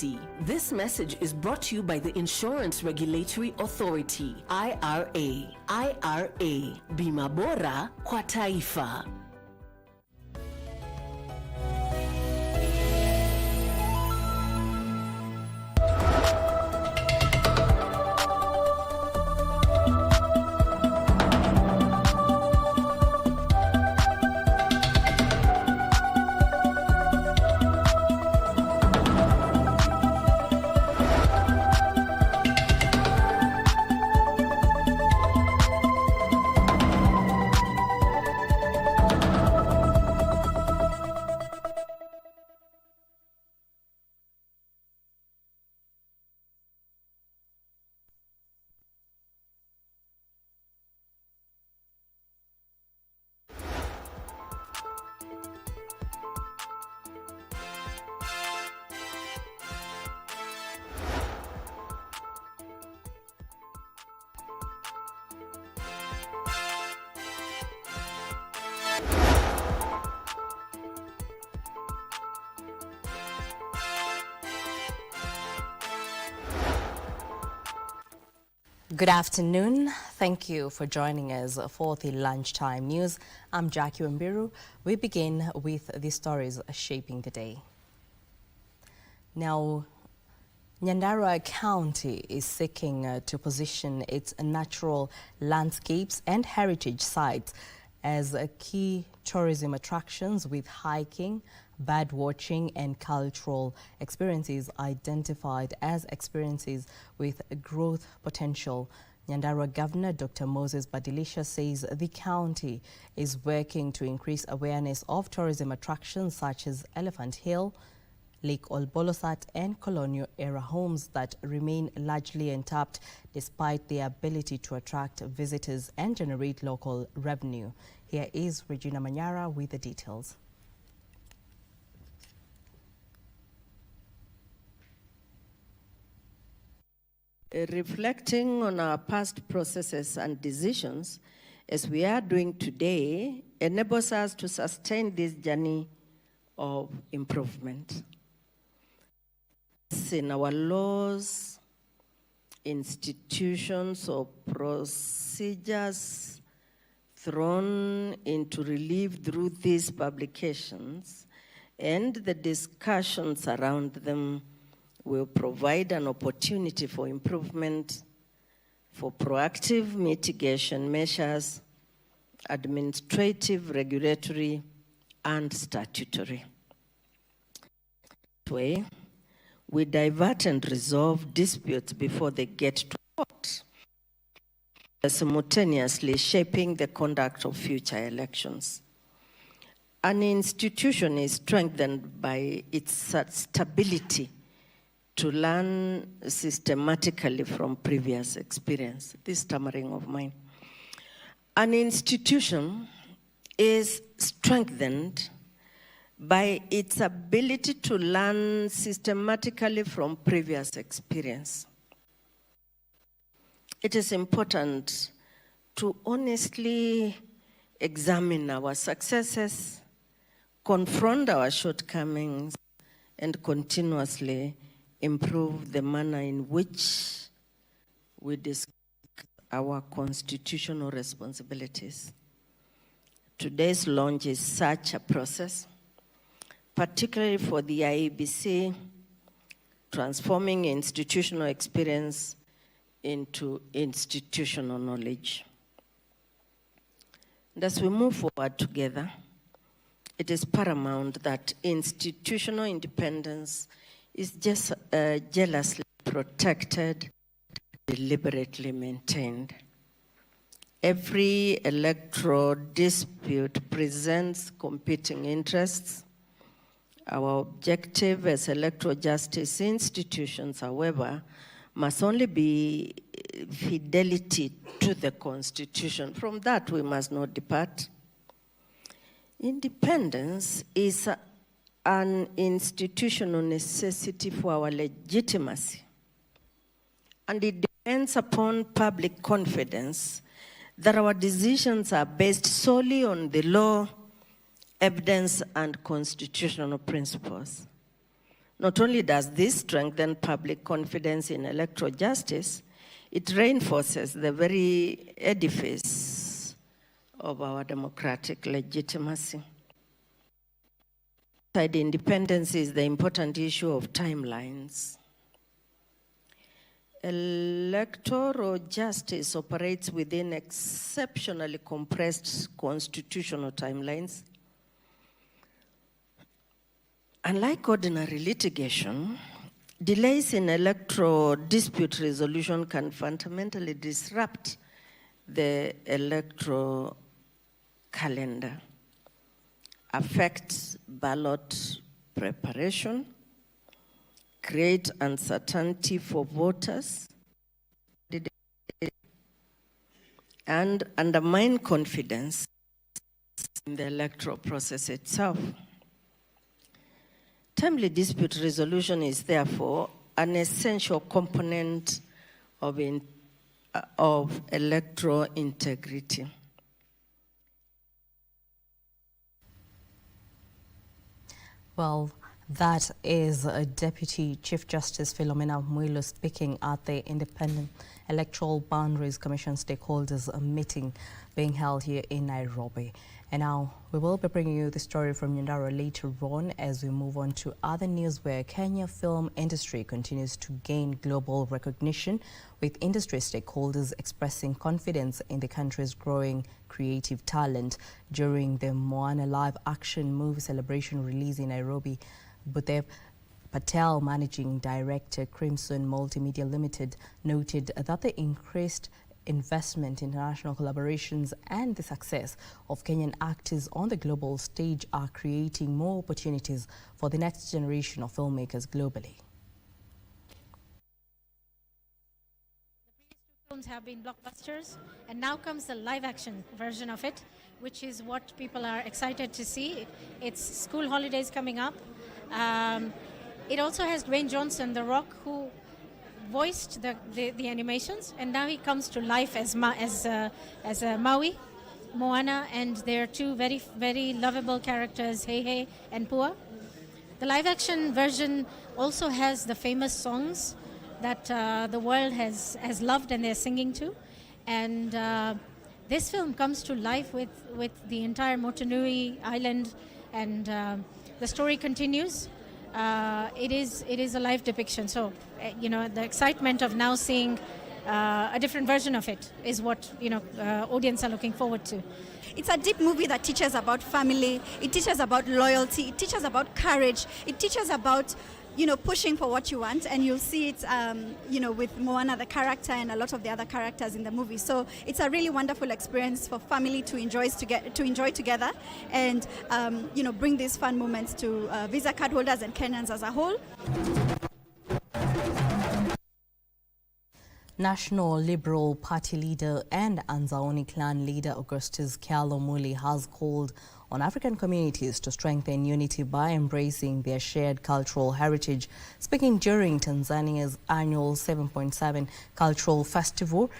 KBC. This message is brought to you by the Insurance Regulatory Authority, IRA. IRA, bima bora kwa taifa. Good afternoon. Thank you for joining us for the lunchtime news. I'm Jackie Wambiru. We begin with the stories shaping the day. Now, Nyandarua County is seeking to position its natural landscapes and heritage sites as key tourism attractions, with hiking, bird watching and cultural experiences identified as experiences with growth potential. Nyandarua Governor Dr. Moses Badilisha says the county is working to increase awareness of tourism attractions such as Elephant Hill, Lake Olbolosat and colonial era homes that remain largely untapped despite their ability to attract visitors and generate local revenue. Here is Regina Manyara with the details. Reflecting on our past processes and decisions, as we are doing today, enables us to sustain this journey of improvement. In our laws, institutions or procedures thrown into relief through these publications, and the discussions around them will provide an opportunity for improvement, for proactive mitigation measures, administrative, regulatory, and statutory. This way, we divert and resolve disputes before they get to court, simultaneously shaping the conduct of future elections. An institution is strengthened by its stability to learn systematically from previous experience. This stammering of mine. An institution is strengthened by its ability to learn systematically from previous experience. It is important to honestly examine our successes, confront our shortcomings, and continuously improve the manner in which we discuss our constitutional responsibilities. Today's launch is such a process, particularly for the IEBC, transforming institutional experience into institutional knowledge. And as we move forward together, it is paramount that institutional independence is just jealously protected, deliberately maintained. Every electoral dispute presents competing interests. Our objective as electoral justice institutions, however, must only be fidelity to the Constitution. From that, we must not depart. Independence is an institutional necessity for our legitimacy, and it depends upon public confidence that our decisions are based solely on the law, evidence, and constitutional principles. Not only does this strengthen public confidence in electoral justice, it reinforces the very edifice of our democratic legitimacy. Side independence is the important issue of timelines. Electoral justice operates within exceptionally compressed constitutional timelines. Unlike ordinary litigation, delays in electoral dispute resolution can fundamentally disrupt the electoral calendar, affect ballot preparation, create uncertainty for voters, and undermine confidence in the electoral process itself. Timely dispute resolution is therefore an essential component of electoral integrity. Well, that is Deputy Chief Justice Philomena Mwilu speaking at the Independent Electoral Boundaries Commission stakeholders meeting being held here in Nairobi. And now we will be bringing you the story from Nyandarua later on as we move on to other news where Kenya film industry continues to gain global recognition, with industry stakeholders expressing confidence in the country's growing creative talent. During the Moana live action movie celebration release in Nairobi, Budev Patel, managing director, Crimson Multimedia Limited, noted that the increased investment in international collaborations and the success of Kenyan actors on the global stage are creating more opportunities for the next generation of filmmakers globally. The previous two films have been blockbusters, and now comes the live-action version of it, which is what people are excited to see. It's school holidays coming up. It also has Dwayne Johnson, The Rock, who voiced the animations, and now he comes to life as Maui, Moana, and there are two very, very lovable characters, Heihei and Pua. The live-action version also has the famous songs that the world has loved and they're singing to, and this film comes to life with the entire Motunui Island, and the story continues. It is a live depiction, so the excitement of now seeing a different version of it is what audience are looking forward to. It's a deep movie that teaches about family, it teaches about loyalty, it teaches about courage, it teaches about pushing for what you want, and you'll see it with Moana, the character, and a lot of the other characters in the movie. So it's a really wonderful experience for family to enjoy together, and bring these fun moments to Visa card holders and Kenyans as a whole. National Liberal Party leader and Anzaoni clan leader Augustus Kyalo Muli has called on African communities to strengthen unity by embracing their shared cultural heritage. Speaking during Tanzania's annual 7.7 Cultural Festival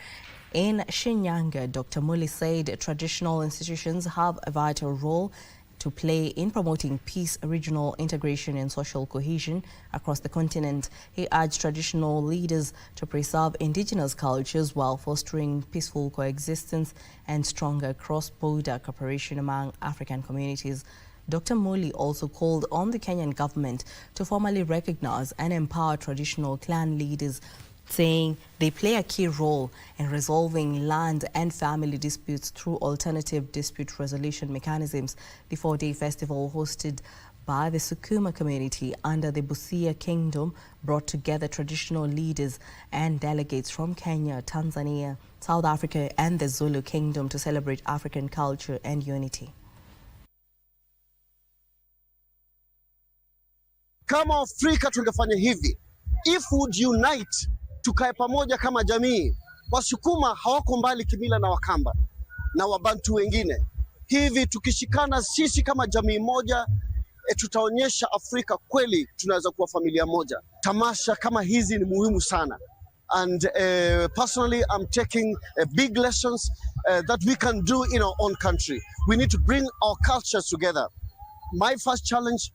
in Shinyanga, Dr. Muli said traditional institutions have a vital role to play in promoting peace, regional integration and social cohesion across the continent. He urged traditional leaders to preserve indigenous cultures while fostering peaceful coexistence and stronger cross-border cooperation among African communities. Dr. Muli also called on the Kenyan government to formally recognize and empower traditional clan leaders, saying they play a key role in resolving land and family disputes through alternative dispute resolution mechanisms. The 4-day festival hosted by the Sukuma community under the Busia Kingdom brought together traditional leaders and delegates from Kenya, Tanzania, South Africa and the Zulu Kingdom to celebrate African culture and unity. Kama Afrika tungefanya hivi, if would unite, tukae pamoja kama jamii. Wasukuma hawako mbali kimila na Wakamba na Wabantu wengine. Hivi tukishikana sisi kama jamii moja, tutaonyesha Afrika kweli tunaweza kuwa familia moja. Tamasha kama hizi ni muhimu sana. And personally, I'm taking big lessons that we can do in our own country. We need to bring our cultures together. My first challenge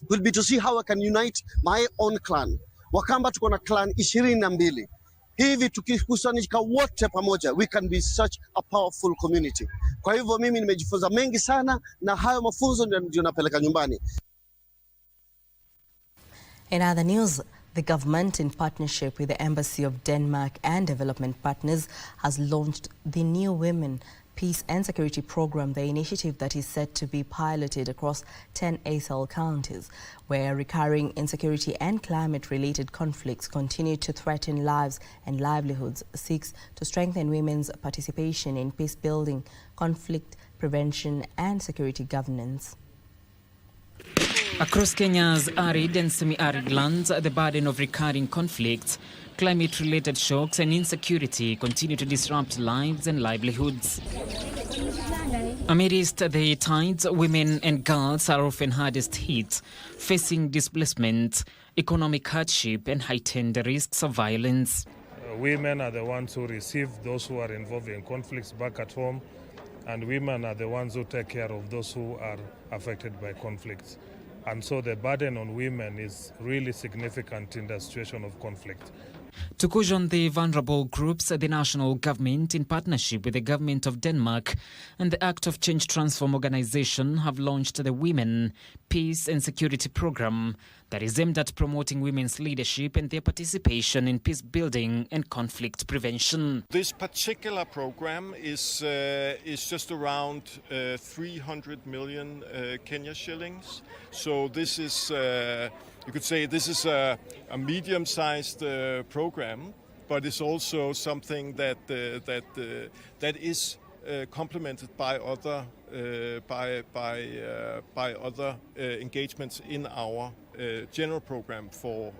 will be to see how I can unite my own clan. Wakamba tuko na clan 22. Hivi tukikusanyika wote pamoja, we can be such a powerful community. Kwa hivyo mimi nimejifunza mengi sana, na hayo mafunzo ndio napeleka nyumbani. In other news, the government, in partnership with the Embassy of Denmark and development partners, has launched the New Women Peace and Security Program, the initiative that is set to be piloted across 10 ASL counties, where recurring insecurity and climate-related conflicts continue to threaten lives and livelihoods, seeks to strengthen women's participation in peace building, conflict prevention and security governance. Across Kenya's arid and semi-arid lands, the burden of recurring conflicts, climate-related shocks and insecurity continue to disrupt lives and livelihoods. Amidst the tides, women and girls are often hardest hit, facing displacement, economic hardship and heightened risks of violence. Women are the ones who receive those who are involved in conflicts back at home, and women are the ones who take care of those who are affected by conflicts. And so the burden on women is really significant in the situation of conflict. To cushion the vulnerable groups, the national government, in partnership with the government of Denmark and the Act of Change Transform organization, have launched the Women, Peace and Security Program that is aimed at promoting women's leadership and their participation in peace building and conflict prevention. This particular program is just around 300 million Kenya shillings. So this is, you could say, this is a medium-sized program, but it's also something that is complemented by other engagements in our general program for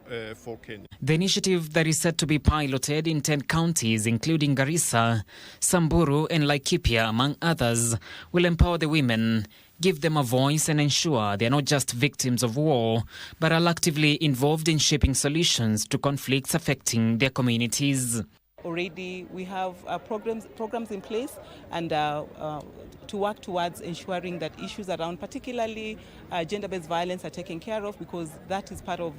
Kenya. The initiative that is set to be piloted in 10 counties, including Garissa, Samburu and Laikipia, among others, will empower the women, give them a voice and ensure they are not just victims of war, but are actively involved in shaping solutions to conflicts affecting their communities. Already we have programs in place and to work towards ensuring that issues around particularly gender-based violence are taken care of, because that is part of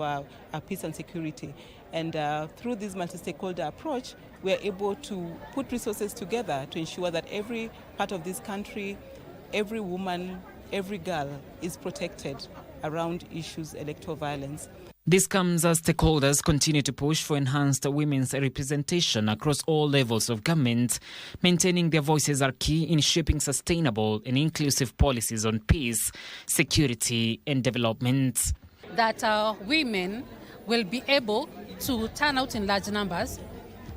peace and security. And through this multi-stakeholder approach, we are able to put resources together to ensure that every part of this country, every woman, every girl is protected around issues electoral violence. This comes as stakeholders continue to push for enhanced women's representation across all levels of government. Maintaining their voices are key in shaping sustainable and inclusive policies on peace, security and development. That women will be able to turn out in large numbers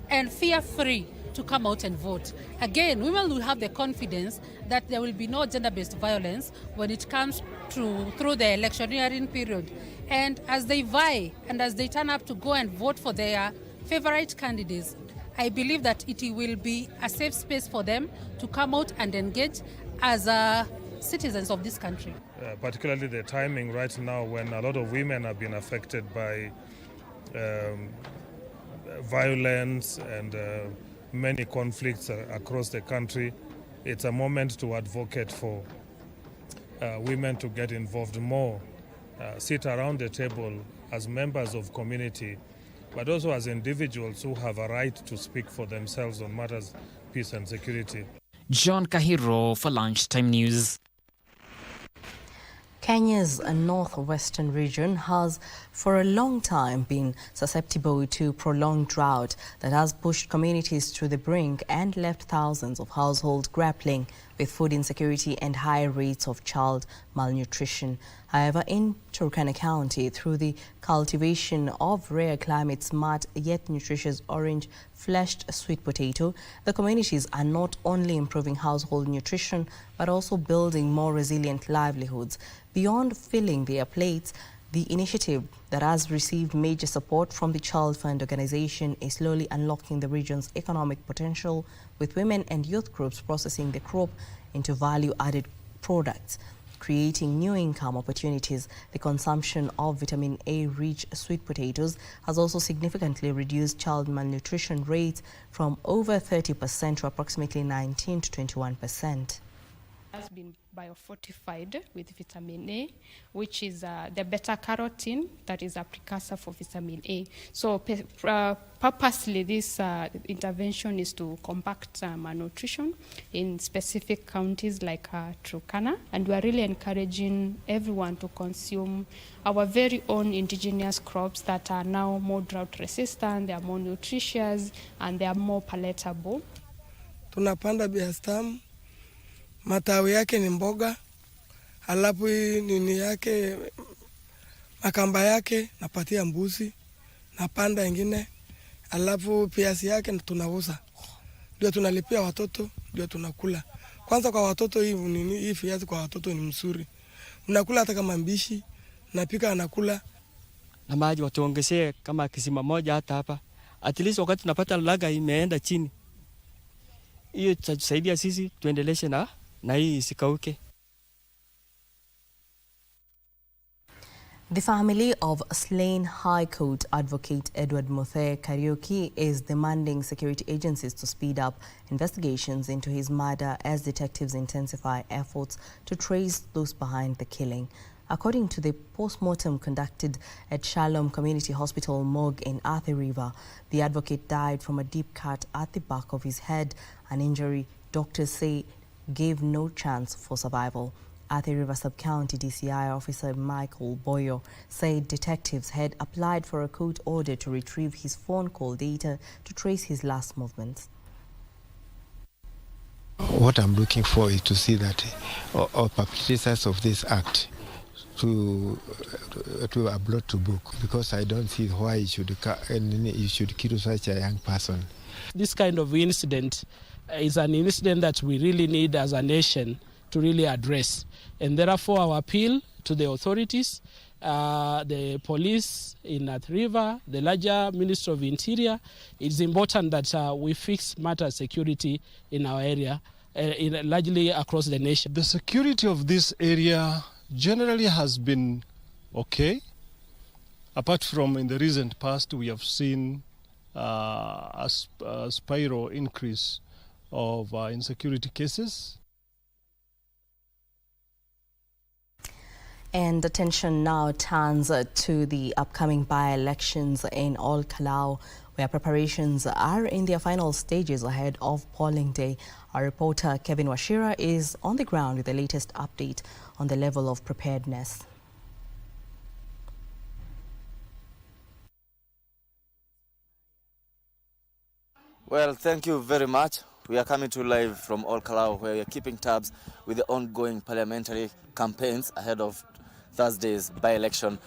and fear-free to come out and vote. Again, women will have the confidence that there will be no gender-based violence when it comes through the electioneering period. And as they vie and as they turn up to go and vote for their favorite candidates, I believe that it will be a safe space for them to come out and engage as citizens of this country. Particularly the timing right now, when a lot of women have been affected by violence and many conflicts across the country. It's a moment to advocate for women to get involved more, sit around the table as members of community, but also as individuals who have a right to speak for themselves on matters peace and security. John Kahiro for Lunchtime News. Kenya's northwestern region has for a long time been susceptible to prolonged drought that has pushed communities to the brink and left thousands of households grappling with food insecurity and high rates of child malnutrition. However, in Turkana County, through the cultivation of rare climate-smart yet nutritious orange-fleshed sweet potato, the communities are not only improving household nutrition but also building more resilient livelihoods. Beyond filling their plates, the initiative that has received major support from the Child Fund organization is slowly unlocking the region's economic potential, with women and youth groups processing the crop into value-added products, creating new income opportunities. The consumption of vitamin A-rich sweet potatoes has also significantly reduced child malnutrition rates from over 30% to approximately 19 to 21%. Has been biofortified with vitamin A, which is the beta-carotene that is a precursor for vitamin A. So purposely, this intervention is to combat malnutrition in specific counties like Turkana, and we are really encouraging everyone to consume our very own indigenous crops that are now more drought resistant, they are more nutritious, and they are more palatable. Tunapanda viazi tamu. Matawi yake ni mboga, alafu nini yake makamba yake napatia mbuzi, napanda ingine, alafu viazi yake tunauza. Ndio tunalipia watoto, ndio tunakula. Kwanza kwa watoto hii viazi kwa watoto ni mzuri. Unakula hata kama mbishi, napika anakula. Na maji watuongezee kama kisima moja hata hapa. At least wakati tunapata laga imeenda chini. Hiyo itatusaidia sisi tuendeleshe na hii isikauke. The family of slain High Court Advocate Edward Muthe Kariuki is demanding security agencies to speed up investigations into his murder as detectives intensify efforts to trace those behind the killing. According to the post-mortem conducted at Shalom Community Hospital morgue in Athi River, the advocate died from a deep cut at the back of his head, an injury doctors say gave no chance for survival. Athi River Sub-County DCI Officer Michael Boyo said detectives had applied for a court order to retrieve his phone call data to trace his last movements. What I'm looking for is to see that all perpetrators of this act to are brought to book, because I don't see why you should kill such a young person. This kind of incident is an incident that we really need as a nation to really address, and therefore our appeal to the authorities, the police in Athi River, the larger Ministry of Interior, it's important that we fix matter security in our area, largely across the nation. The security of this area generally has been okay, apart from in the recent past we have seen a spiral increase of insecurity cases. And attention now turns to the upcoming by-elections in Ol Kalou, where preparations are in their final stages ahead of polling day. Our reporter Kevin Washira is on the ground with the latest update on the level of preparedness. Well, thank you very much. We are coming to you live from Ol Kalou, where we are keeping tabs with the ongoing parliamentary campaigns ahead of Thursday's by-election.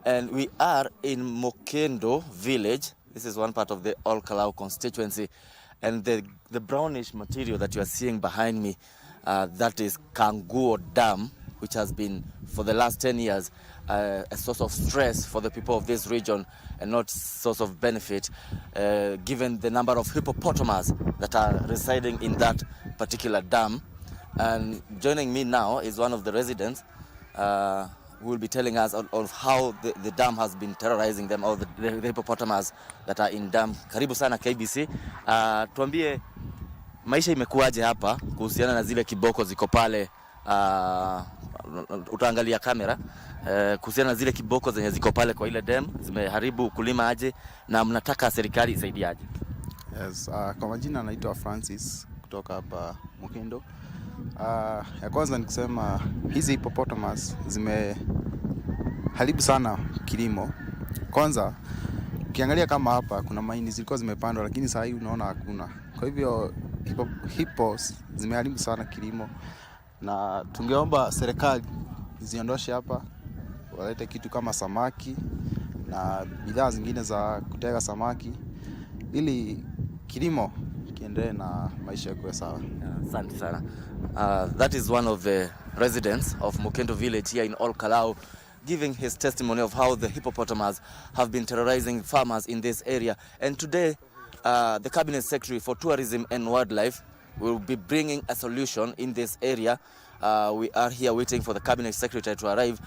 And we are in Mokendo village. This is one part of the Ol Kalou constituency. And the brownish material that you are seeing behind me, that is Kanguo Dam, which has been for the last 10 years a source of stress for the people of this region and not source of benefit, given the number of hippopotamus that are residing in that particular dam. And joining me now is one of the residents who will be telling us of how the dam has been terrorizing them, or the hippopotamus that are in dam. Karibu sana KBC. Tuambie maisha imekuwaje hapa kuhusiana na zile kiboko ziko pale, utaangalia kamera, kuhusiana na zile kiboko zenye ziko pale kwa ile dam, zimeharibu kulima aje na mnataka serikali isaidie aje? Yes, kwa majina anaitwa Francis kutoka hapa Mokendo. Ya kwanza ni kusema hizi hippopotamus zimeharibu sana kilimo. Kwanza ukiangalia kama hapa kuna mahindi zilikuwa zimepandwa, lakini sasa hivi unaona hakuna. Kwa hivyo hippos zimeharibu sana kilimo, na tungeomba serikali ziondoshe hapa, walete kitu kama samaki na bidhaa zingine za kutega samaki ili kilimo kiendelee na maisha yakuwe sawa. Asante sana. That is one of the residents of Mokendo village here in Ol Kalou, giving his testimony of how the hippopotamus have been terrorizing farmers in this area. And today, the Cabinet Secretary for Tourism and Wildlife will be bringing a solution in this area. We are here waiting for the Cabinet Secretary to arrive.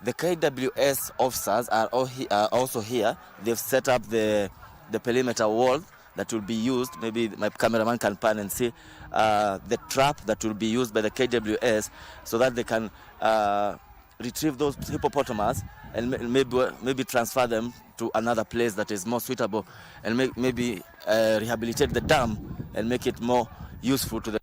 The KWS officers are also here. They've set up the perimeter wall that will be used. Maybe my cameraman can pan and see the trap that will be used by the KWS so that they can retrieve those hippopotamus and maybe transfer them to another place that is more suitable, and maybe rehabilitate the dam and make it more useful to the.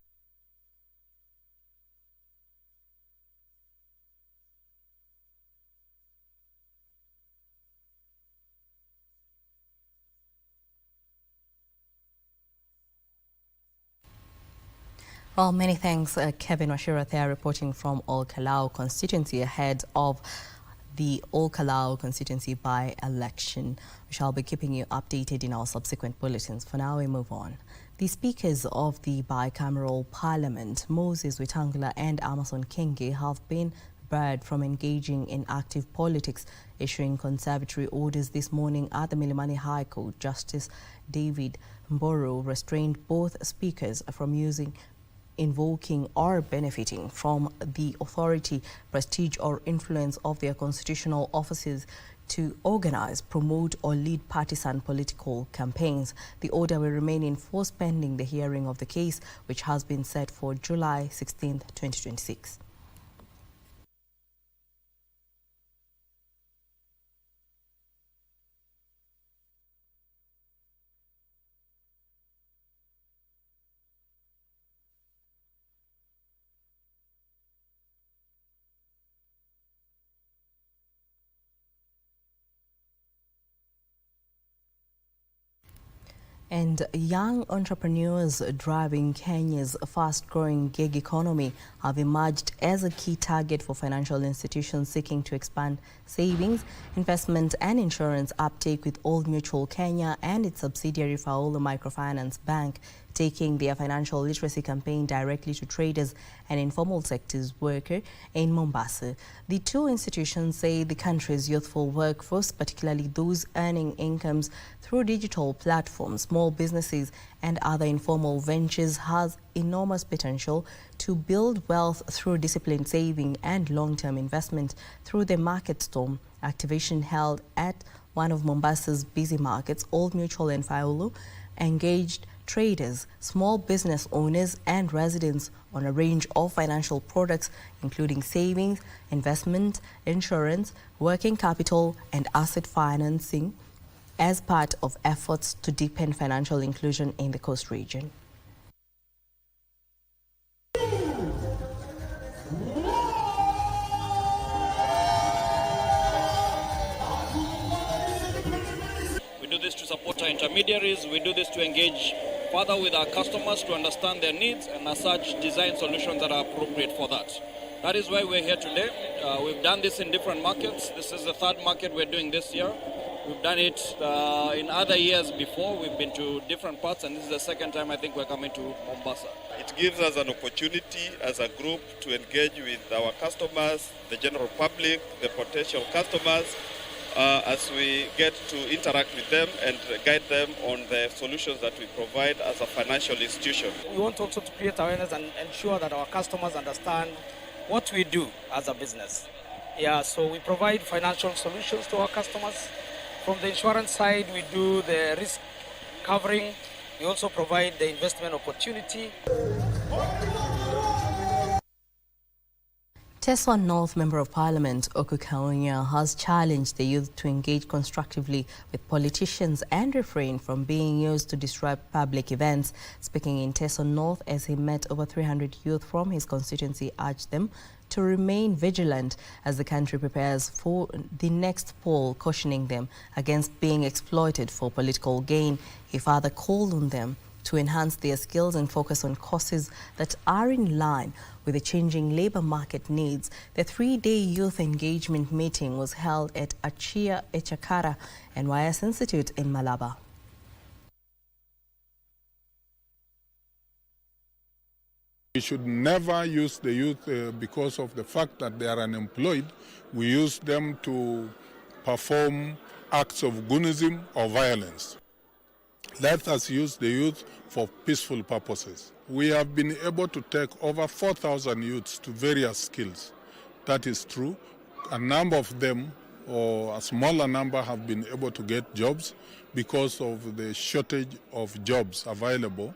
Well, many thanks, Kevin Washira there, reporting from Ol Kalou constituency ahead of the Ol Kalou constituency by-election. We shall be keeping you updated in our subsequent bulletins. For now, we move on. The speakers of the bicameral parliament, Moses Wetangula and Amason Kingi, have been barred from engaging in active politics, issuing conservatory orders this morning at the Milimani High Court. Justice David Mboro restrained both speakers from invoking or benefiting from the authority, prestige or influence of their constitutional offices to organize, promote or lead partisan political campaigns. The order will remain in force pending the hearing of the case, which has been set for July 16, 2026. And young entrepreneurs driving Kenya's fast-growing gig economy have emerged as a key target for financial institutions seeking to expand savings, investment and insurance uptake, with Old Mutual Kenya and its subsidiary Faulu Microfinance Bank taking their financial literacy campaign directly to traders and informal sectors worker in Mombasa. The two institutions say the country's youthful workforce, particularly those earning incomes through digital platforms, small businesses and other informal ventures, has enormous potential to build wealth through disciplined saving and long-term investment. Through the market storm activation held at one of Mombasa's busy markets, Old Mutual and Faulu engaged traders, small business owners and residents on a range of financial products, including savings, investment, insurance, working capital and asset financing, as part of efforts to deepen financial inclusion in the coast region. We do this to support our intermediaries. We do this to engage further with our customers to understand their needs and as such design solutions that are appropriate for that. That is why we're here today. We've done this in different markets. This is the third market we're doing this year. We've done it in other years before. We've been to different parts, and this is the second time I think we're coming to Mombasa. It gives us an opportunity as a group to engage with our customers, the general public, the potential customers, as we get to interact with them and guide them on the solutions that we provide as a financial institution. We want also to create awareness and ensure that our customers understand what we do as a business. So we provide financial solutions to our customers. From the insurance side, we do the risk covering. We also provide the investment opportunity. Teso North Member of Parliament Oku Kaunya has challenged the youth to engage constructively with politicians and refrain from being used to disrupt public events. Speaking in Teso North as he met over 300 youth from his constituency, urged them to remain vigilant as the country prepares for the next poll, cautioning them against being exploited for political gain. He further called on them to enhance their skills and focus on causes that are in line with the changing labor market needs. The three-day youth engagement meeting was held at Achia Echakara NYS Institute in Malaba. We should never use the youth because of the fact that they are unemployed. We use them to perform acts of goonism or violence. Let us use the youth for peaceful purposes. We have been able to take over 4,000 youths to various skills. That is true. A number of them, or a smaller number, have been able to get jobs, because of the shortage of jobs available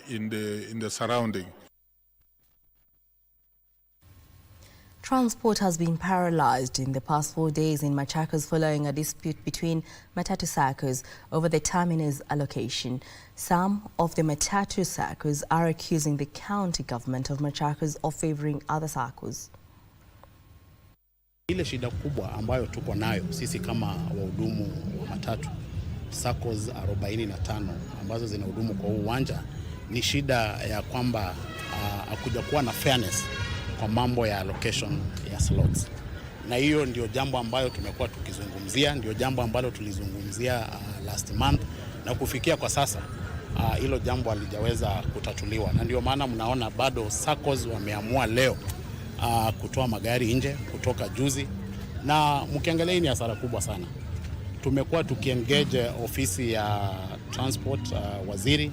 in the surrounding. Transport has been paralyzed in the past 4 days in Machakos following a dispute between Matatu SACCOs over the terminus allocation. Some of the Matatu SACCOs are accusing the county government of Machakos of favoring other SACCOs. Ile shida kubwa ambayo tuko nayo sisi kama wahudumu wa matatu SACCOs 45 ambazo zinahudumu kwa uwanja ni shida ya kwamba hakuja kuwa na fairness kwa mambo ya allocation ya slots. Na hiyo ndio jambo ambayo tumekuwa tukizungumzia, ndio jambo ambalo tulizungumzia last month, na kufikia kwa sasa hilo jambo halijaweza kutatuliwa. Na ndio maana mnaona bado SACCOs wameamua leo kutoa magari nje kutoka juzi, na mkiangalia ni hasara kubwa sana. Tumekuwa tukiengage ofisi ya transport waziri,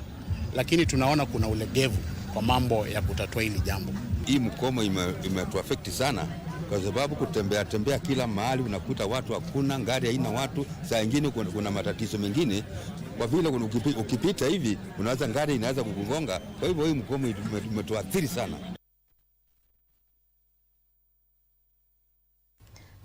lakini tunaona kuna ulegevu kwa mambo ya kutatua hili jambo. Hii mkomo imetuaffect sana kwa sababu kutembea kila mahali unakuta watu hakuna, gari haina watu, saa nyingine kuna matatizo mengine kwa vile ukipita hivi unaweza gari inaweza kukugonga. Kwa hivyo hii mkomo imetuathiri sana.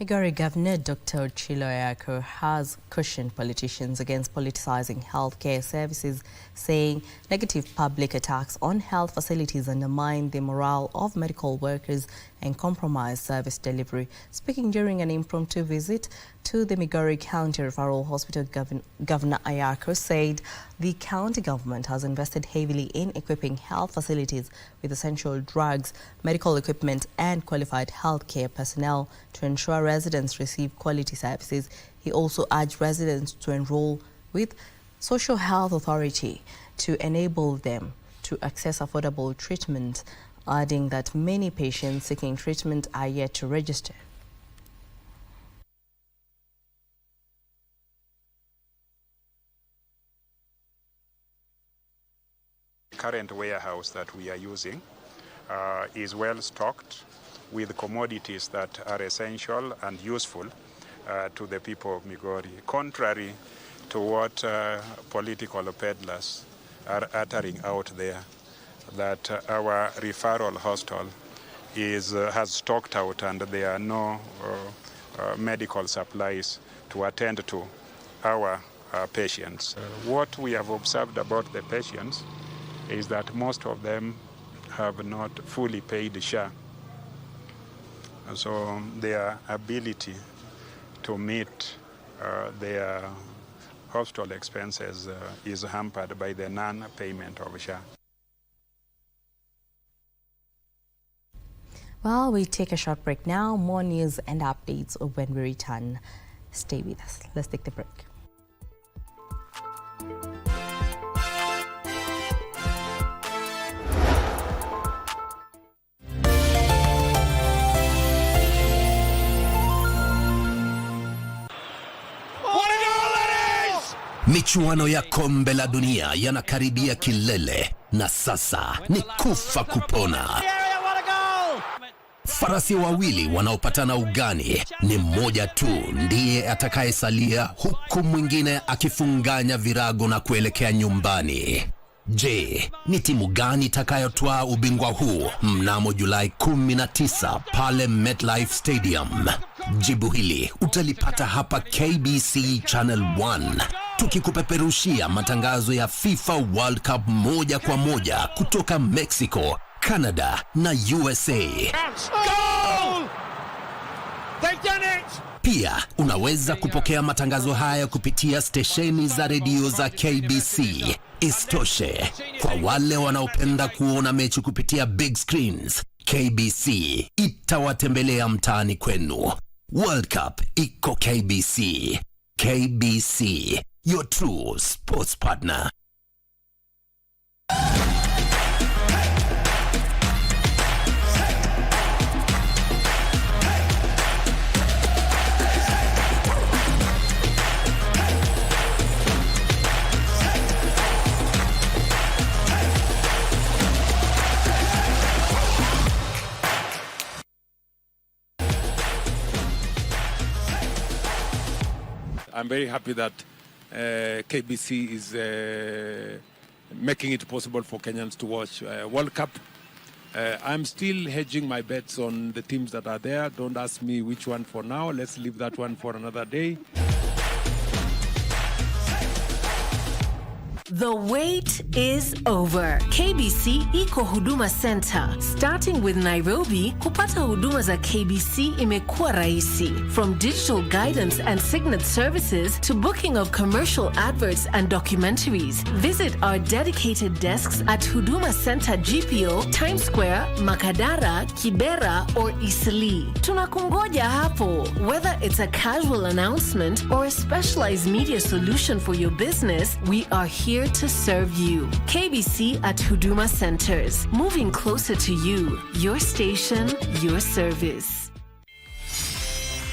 Migori Governor Dr. Ochilo Ayako has cautioned politicians against politicizing healthcare services, saying negative public attacks on health facilities undermine the morale of medical workers and compromise service delivery. Speaking during an impromptu visit to the Migori County Referral Hospital, Governor Ayako said the county government has invested heavily in equipping health facilities with essential drugs, medical equipment and qualified healthcare personnel to ensure residents receive quality services. He also urged residents to enroll with Social Health Authority to enable them to access affordable treatment, adding that many patients seeking treatment are yet to register. Current warehouse that we are using is well stocked with commodities that are essential and useful to the people of Migori, contrary to what political peddlers are uttering out there, that our referral hospital has stocked out and there are no medical supplies to attend to our patients. What we have observed about the patients is that most of them have not fully paid share. So their ability to meet their hospital expenses is hampered by the non-payment of share. Well, we take a short break now. More news and updates when we return. Stay with us. Let's take the break. Michuano ya kombe la dunia yanakaribia kilele na sasa ni kufa kupona. Farasi wawili wanaopatana ugani, ni mmoja tu ndiye atakayesalia huku mwingine akifunganya virago na kuelekea nyumbani. Je, ni timu gani itakayotwaa ubingwa huu mnamo Julai 19 pale MetLife Stadium? Jibu hili utalipata hapa KBC Channel 1, tukikupeperushia matangazo ya FIFA World Cup moja kwa moja kutoka Mexico, Canada na USA. Goal! They've done it! Pia unaweza kupokea matangazo haya kupitia stesheni za redio za KBC. Istoshe, kwa wale wanaopenda kuona mechi kupitia big screens, KBC itawatembelea mtaani kwenu. World Cup iko KBC. KBC, your true sports partner. I'm very happy that KBC is making it possible for Kenyans to watch World Cup. I'm still hedging my bets on the teams that are there. Don't ask me which one for now. Let's leave that one for another day. The wait is over. KBC iko Huduma Center. Starting with Nairobi, kupata huduma za KBC imekuwa rahisi. From digital guidance and signet services to booking of commercial adverts and documentaries. Visit our dedicated desks at Huduma Center GPO, Times Square, Makadara, Kibera or Eastleigh. Tunakungoja hapo. Whether it's a casual announcement or a specialized media solution for your business, we are here to serve you. KBC at Huduma Centers, moving closer to you. Your station, your service.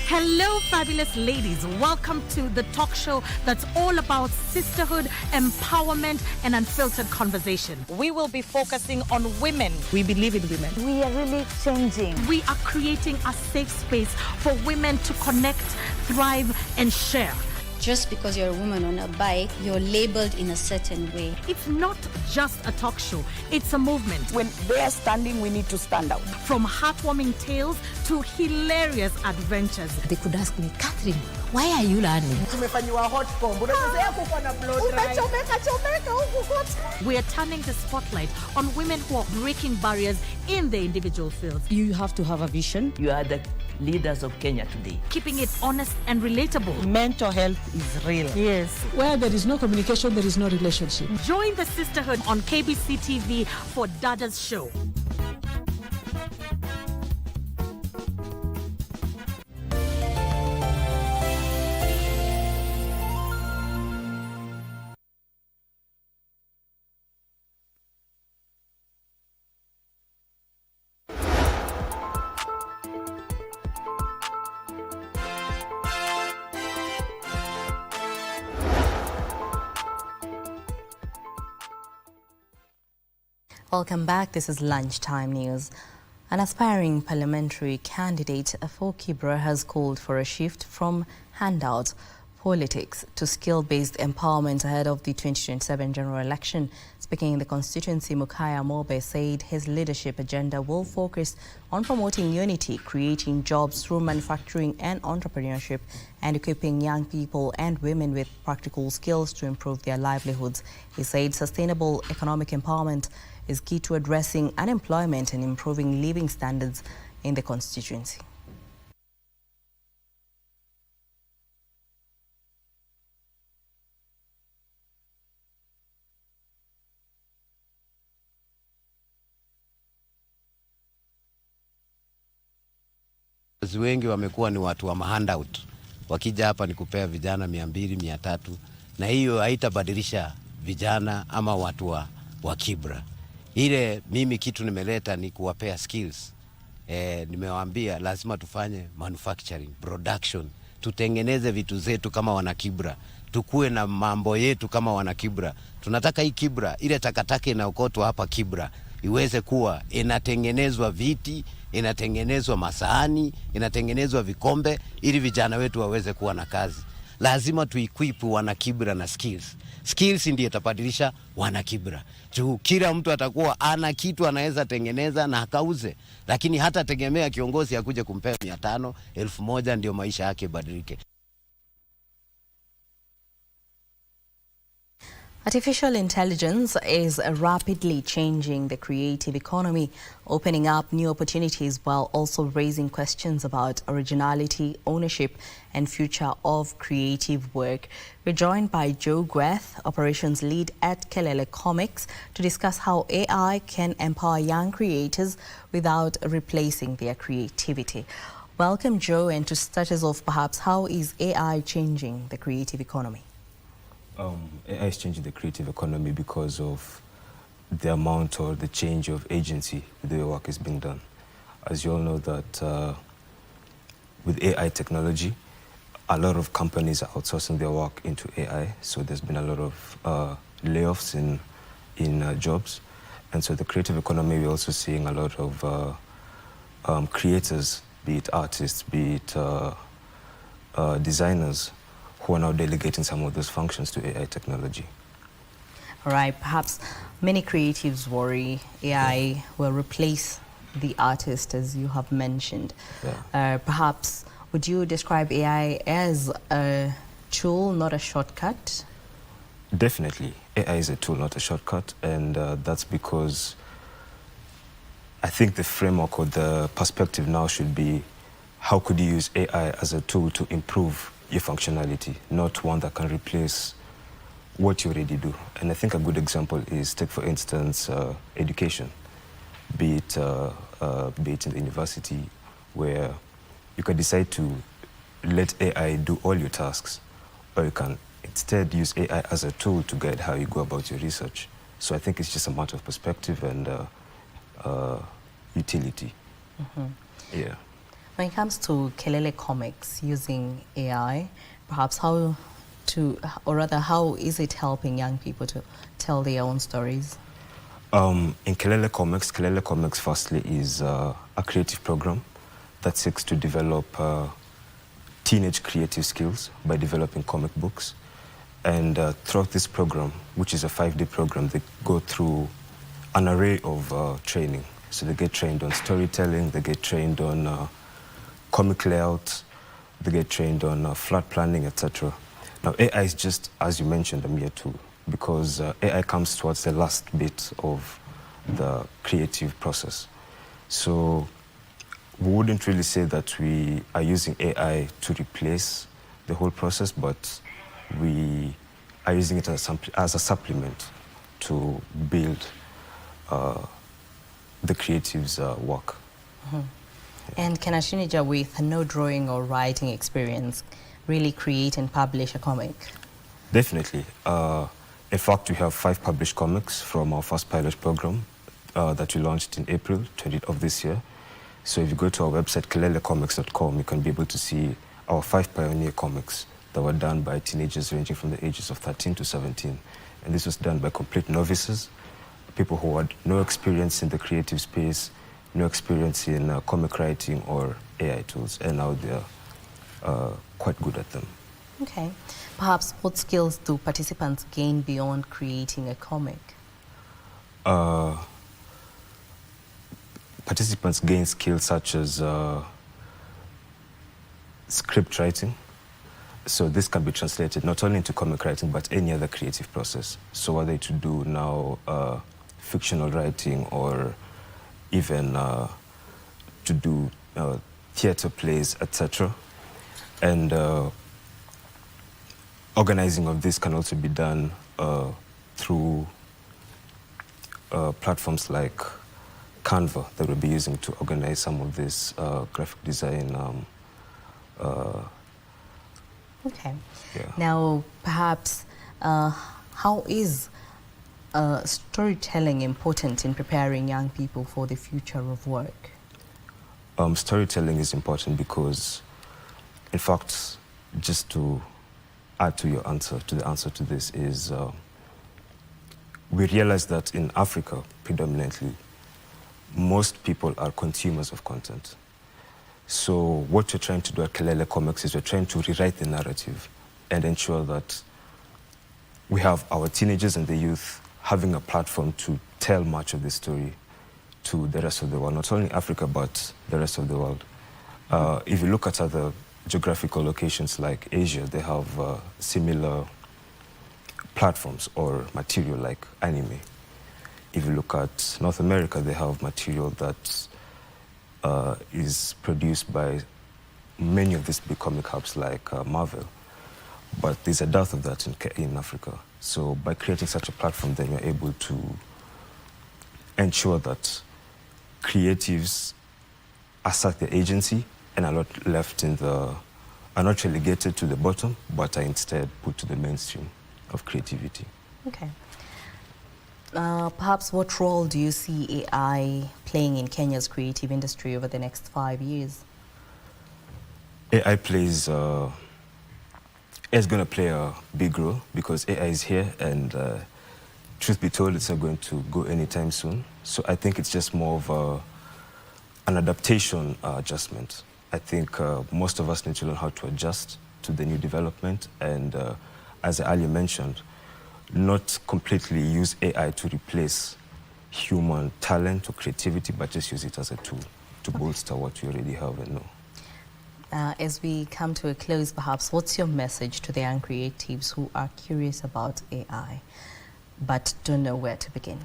Hello, fabulous ladies. Welcome to the talk show that's all about sisterhood, empowerment, and unfiltered conversation. We will be focusing on women. We believe in women. We are really changing. We are creating a safe space for women to connect, thrive, and share. Just because you're a woman on a bike, you're labeled in a certain way. It's not just a talk show, it's a movement. When they're standing, we need to stand out. From heartwarming tales to hilarious adventures. They could ask me, Catherine, why are you learning? We are turning the spotlight on women who are breaking barriers in their individual fields. You have to have a vision. You are the leaders of Kenya today. Keeping it honest and relatable. Mental health is real. Yes. Where there is no communication, there is no relationship. Join the sisterhood on KBC TV for Dada's show. Welcome back. This is Lunchtime News. An aspiring parliamentary candidate for Kibra has called for a shift from handout politics to skill-based empowerment ahead of the 2027 general election. Speaking in the constituency, Mukaya Mobe said his leadership agenda will focus on promoting unity, creating jobs through manufacturing and entrepreneurship, and equipping young people and women with practical skills to improve their livelihoods. He said sustainable economic empowerment is key to addressing unemployment and improving living standards in the constituency. Wengi wamekuwa ni watu wa handout. Wakija hapa ni kupea vijana 200, 300, na hiyo haitabadilisha vijana ama watu wa Kibra. Ile mimi kitu nimeleta ni kuwapea skills. Nimewaambia lazima tufanye manufacturing, production, tutengeneze vitu zetu kama wana Kibra. Tukue na mambo yetu kama wana Kibra. Tunataka hii Kibra, ile takataka inaokotwa hapa Kibra, iweze kuwa inatengenezwa viti, inatengenezwa masahani, inatengenezwa vikombe, ili vijana wetu waweze kuwa na kazi. Lazima tuequip wana Kibra na skills. Skills ndiyo itabadilisha wana Kibra. Kila mtu atakuwa ana kitu anaweza tengeneza na akauze, lakini hata tegemea kiongozi akuje kumpea 500, 1000 ndio maisha yake badilike. Artificial intelligence is rapidly changing the creative economy, opening up new opportunities while also raising questions about originality, ownership, and future of creative work. We're joined by Joe Gweth, operations lead at Kelele Comics, to discuss how AI can empower young creators without replacing their creativity. Welcome, Joe, and to start us off, perhaps, how is AI changing the creative economy? AI is changing the creative economy because of the amount or the change of agency the work is being done. As you all know that with AI technology, a lot of companies are outsourcing their work into AI, so there's been a lot of layoffs in jobs. And so the creative economy, we're also seeing a lot of creators, be it artists, be it designers, who are now delegating some of those functions to AI technology. All right, perhaps many creatives worry AI will replace the artist, as you have mentioned. Perhaps would you describe AI as a tool, not a shortcut? Definitely. AI is a tool, not a shortcut, and that's because I think the framework or the perspective now should be, how could you use AI as a tool to improve your functionality, not one that can replace what you already do. And I think a good example is, take for instance, education, be it in the university, where you can decide to let AI do all your tasks, or you can instead use AI as a tool to guide how you go about your research. So I think it's just a matter of perspective and utility. Yeah. When it comes to Kelele Comics using AI, perhaps how is it helping young people to tell their own stories? In Kelele Comics firstly is a creative program that seeks to develop teenage creative skills by developing comic books. And throughout this program, which is a 5-day program, they go through an array of training. So they get trained on storytelling, they get trained on comic layout, they get trained on flat planning, etc. Now, AI is just, as you mentioned, a mere tool, because AI comes towards the last bit of the creative process. So we wouldn't really say that we are using AI to replace the whole process, but we are using it as a supplement to build the creative's work. And can a teenager with no drawing or writing experience really create and publish a comic? Definitely. In fact, we have 5 published comics from our first pilot program that we launched in April 20 of this year. So if you go to our website, kelelecomics.com, you can be able to see our 5 pioneer comics that were done by teenagers ranging from the ages of 13 to 17. And this was done by complete novices, people who had no experience in the creative space, no experience in comic writing or AI tools, and now they're quite good at them. Okay. Perhaps what skills do participants gain beyond creating a comic? Participants gain skills such as script writing. So this can be translated not only into comic writing, but any other creative process. So whether to do now fictional writing or even to do theater plays, etc. And organizing of this can also be done through platforms like Canva that we'll be using to organize some of this graphic design. Okay. Yeah. Now, perhaps, how is storytelling important in preparing young people for the future of work? Storytelling is important because, in fact, just to add to your answer, to the answer to this, is we realize that in Africa, predominantly, most people are consumers of content. So what we're trying to do at Kelele Comics is we're trying to rewrite the narrative and ensure that we have our teenagers and the youth having a platform to tell much of the story to the rest of the world, not only Africa, but the rest of the world. If you look at other geographical locations like Asia, they have similar platforms or material like anime. If you look at North America, they have material that is produced by many of these big comic hubs like Marvel. But there's a dearth of that in Africa. So by creating such a platform, then you're able to ensure that creatives assert their agency and are not left in the, are not relegated to the bottom, but are instead put to the mainstream of creativity. Okay. Perhaps what role do you see AI playing in Kenya's creative industry over the next 5 years? AI plays, is going to play a big role because AI is here and truth be told, it's not going to go anytime soon. So I think it's just more of an adaptation adjustment. I think most of us need to learn how to adjust to the new development, and as I earlier mentioned, not completely use AI to replace human talent or creativity, but just use it as a tool to bolster what you already have and know. As we come to a close, perhaps, what's your message to the young creatives who are curious about AI but don't know where to begin?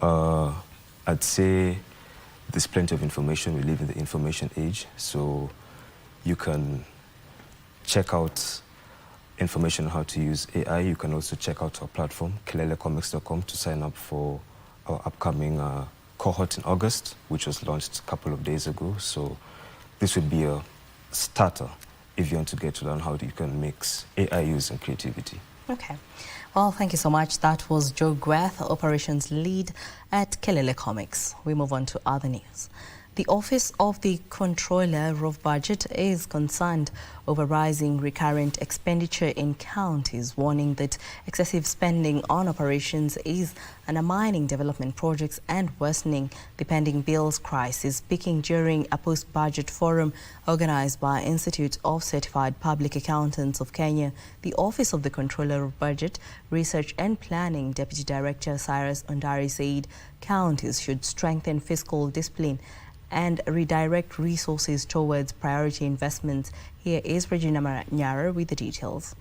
I'd say there's plenty of information. We live in the information age, so you can check out information on how to use AI. You can also check out our platform, kelelecomics.com, to sign up for our upcoming cohort in August, which was launched a couple of days ago. So this would be a starter if you want to get to learn how you can mix AI use and creativity. Okay. Well, thank you so much. That was Joe Gweth, Operations Lead at Kelele Comics. We move on to other news. The Office of the Controller of Budget is concerned over rising recurrent expenditure in counties, warning that excessive spending on operations is undermining development projects and worsening the pending bills crisis. Speaking during a post-budget forum organized by Institute of Certified Public Accountants of Kenya, the Office of the Controller of Budget, Research and Planning Deputy Director Cyrus Ondari said counties should strengthen fiscal discipline and redirect resources towards priority investments. Here is Regina Nyara with the details.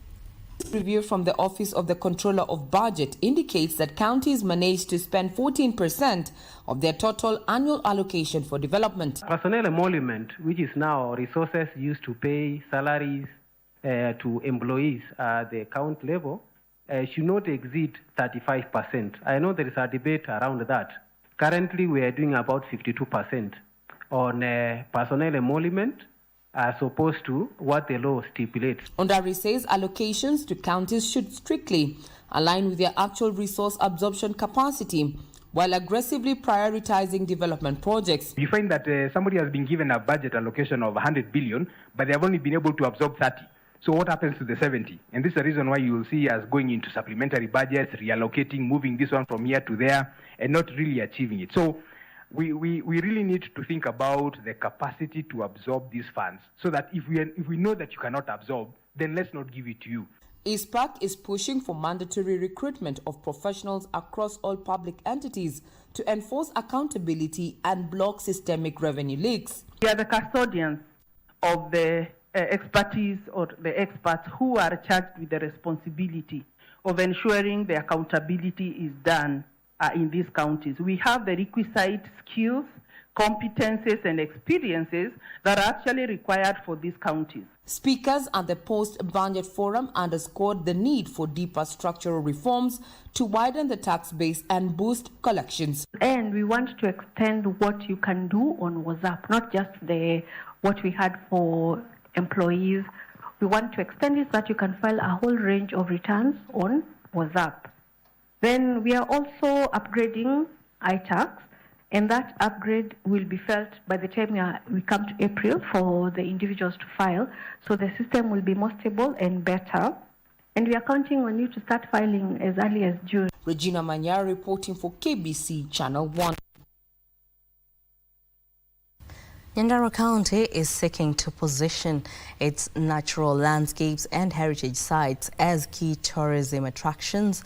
Review from the Office of the Controller of Budget indicates that counties managed to spend 14% of their total annual allocation for development. Personnel emolument, which is now resources used to pay salaries to employees at the count level, should not exceed 35%. I know there is a debate around that. Currently, we are doing about 52%. On personnel emolument as opposed to what the law stipulates. Ondari says allocations to counties should strictly align with their actual resource absorption capacity while aggressively prioritizing development projects. You find that somebody has been given a budget allocation of 100 billion, but they have only been able to absorb 30. So what happens to the 70? And this is the reason why you will see us going into supplementary budgets, reallocating, moving this one from here to there, and not really achieving it. So we really need to think about the capacity to absorb these funds, so that if we know that you cannot absorb, then let's not give it to you. ISPAC is pushing for mandatory recruitment of professionals across all public entities to enforce accountability and block systemic revenue leaks. We are the custodians of the expertise or the experts who are charged with the responsibility of ensuring the accountability is done in these counties. We have the requisite skills, competences and experiences that are actually required for these counties. Speakers at the post-budget forum underscored the need for deeper structural reforms to widen the tax base and boost collections. And we want to extend what you can do on WhatsApp, not just what we had for employees. We want to extend it so that you can file a whole range of returns on WhatsApp. Then we are also upgrading iTax, and that upgrade will be felt by the time we come to April for the individuals to file. So the system will be more stable and better. And we are counting on you to start filing as early as June. Regina Manyara reporting for KBC Channel 1. Nyandarua County is seeking to position its natural landscapes and heritage sites as key tourism attractions,